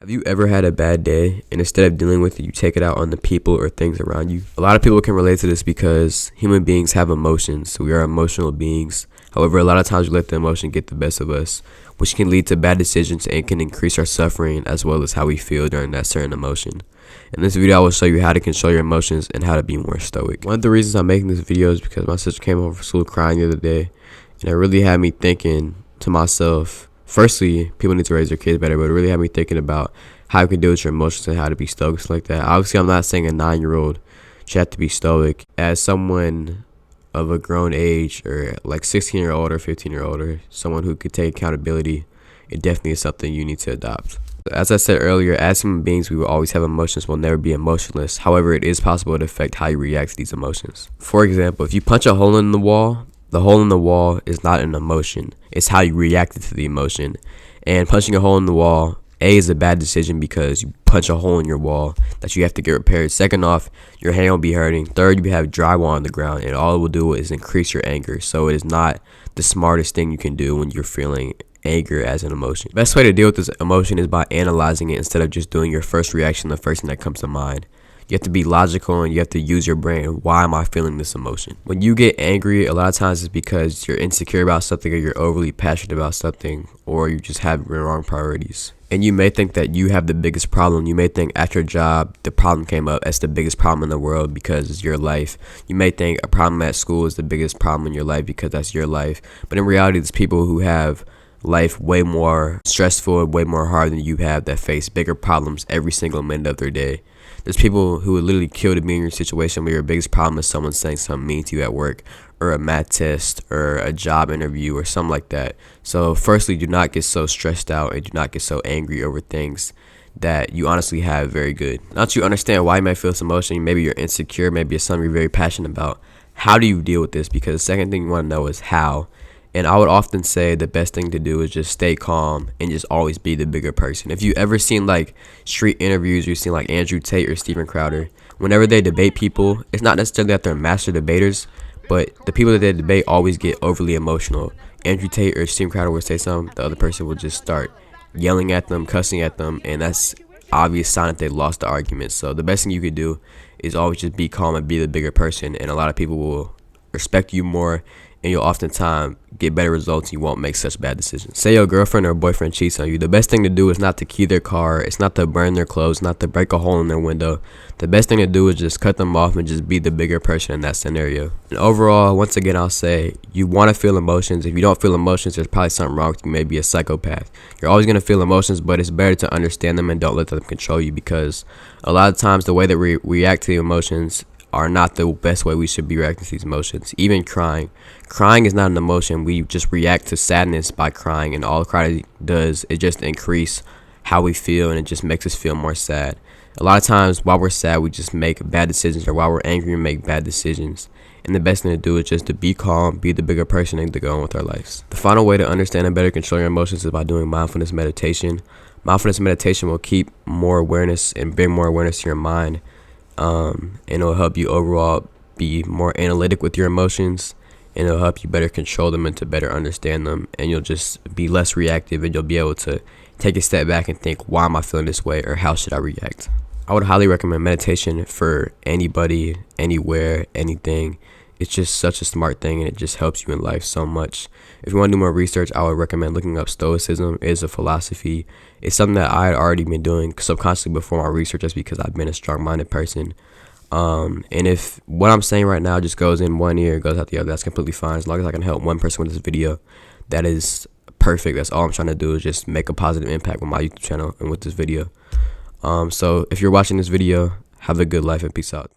Have you ever had a bad day and instead of dealing with it, you take it out on the people or things around you? A lot of people can relate to this because human beings have emotions. We are emotional beings. However, a lot of times we let the emotion get the best of us, which can lead to bad decisions and can increase our suffering as well as how we feel during that certain emotion. In this video, I will show you how to control your emotions and how to be more stoic. One of the reasons I'm making this video is because my sister came home from school crying the other day, and it really had me thinking to myself, firstly, people need to raise their kids better, but it really had me thinking about how you can deal with your emotions and how to be stoic, like that. Obviously, I'm not saying a 9-year-old should have to be stoic. As someone of a grown age, or like 16-year-old or 15-year-old, or someone who could take accountability, it definitely is something you need to adopt. As I said earlier, as human beings, we will always have emotions. We'll never be emotionless. However, it is possible to affect how you react to these emotions. For example, if you punch a hole in the wall, the hole in the wall is not an emotion. It's how you reacted to the emotion. And punching a hole in the wall, A, is a bad decision because you punch a hole in your wall that you have to get repaired. Second off, your hand will be hurting. Third, you have drywall on the ground, and all it will do is increase your anger. So it is not the smartest thing you can do when you're feeling anger as an emotion. The best way to deal with this emotion is by analyzing it instead of just doing your first reaction, the first thing that comes to mind. You have to be logical and you have to use your brain. Why am I feeling this emotion? When you get angry, a lot of times it's because you're insecure about something, or you're overly passionate about something, or you just have the wrong priorities. And you may think that you have the biggest problem. You may think at your job, the problem came up as the biggest problem in the world because it's your life. You may think a problem at school is the biggest problem in your life because that's your life. But in reality, there's people who have life way more stressful, way more hard than you have, that face bigger problems every single minute of their day. There's people who would literally kill to be in your situation where your biggest problem is someone saying something mean to you at work, or a math test, or a job interview, or something like that. So firstly, do not get so stressed out and do not get so angry over things that you honestly have very good. Now that you understand why you might feel this emotion, maybe you're insecure, maybe it's something you're very passionate about, how do you deal with this? Because the second thing you want to know is how. And I would often say the best thing to do is just stay calm and just always be the bigger person. If you ever seen like street interviews, you've seen like Andrew Tate or Steven Crowder, whenever they debate people, it's not necessarily that they're master debaters, but the people that they debate always get overly emotional. Andrew Tate or Steven Crowder will say something, the other person will just start yelling at them, cussing at them, and that's obvious sign that they lost the argument. So the best thing you could do is always just be calm and be the bigger person, and a lot of people will respect you more, and you'll oftentimes get better results. You won't make such bad decisions. Say your girlfriend or boyfriend cheats on you. The best thing to do is not to key their car. It's not to burn their clothes, not to break a hole in their window. The best thing to do is just cut them off and just be the bigger person in that scenario. And overall, once again, I'll say you want to feel emotions. If you don't feel emotions, there's probably something wrong with you. Maybe a psychopath. You're always going to feel emotions, but it's better to understand them and don't let them control you, because a lot of times the way that we react to the emotions are not the best way we should be reacting to these emotions. Even crying is not an emotion. We just react to sadness by crying, and all crying does is just increase how we feel, and it just makes us feel more sad. A lot of times while we're sad, we just make bad decisions, or while we're angry, we make bad decisions. And the best thing to do is just to be calm, be the bigger person, and to go on with our lives. The final way to understand and better control your emotions is by doing mindfulness meditation. Mindfulness meditation will keep more awareness and bring more awareness to your mind. And it'll help you overall be more analytic with your emotions, and it'll help you better control them and to better understand them, and you'll just be less reactive, and you'll be able to take a step back and think, why am I feeling this way, or how should I react? I would highly recommend meditation for anybody, anywhere, anything. It's just such a smart thing, and it just helps you in life so much. If you want to do more research, I would recommend looking up Stoicism. It is a philosophy. It's something that I had already been doing subconsciously before my research, just because I've been a strong-minded person. And if what I'm saying right now just goes in one ear and goes out the other, that's completely fine. As long as I can help one person with this video, that is perfect. That's all I'm trying to do, is just make a positive impact with my YouTube channel and with this video. So if you're watching this video, have a good life and peace out.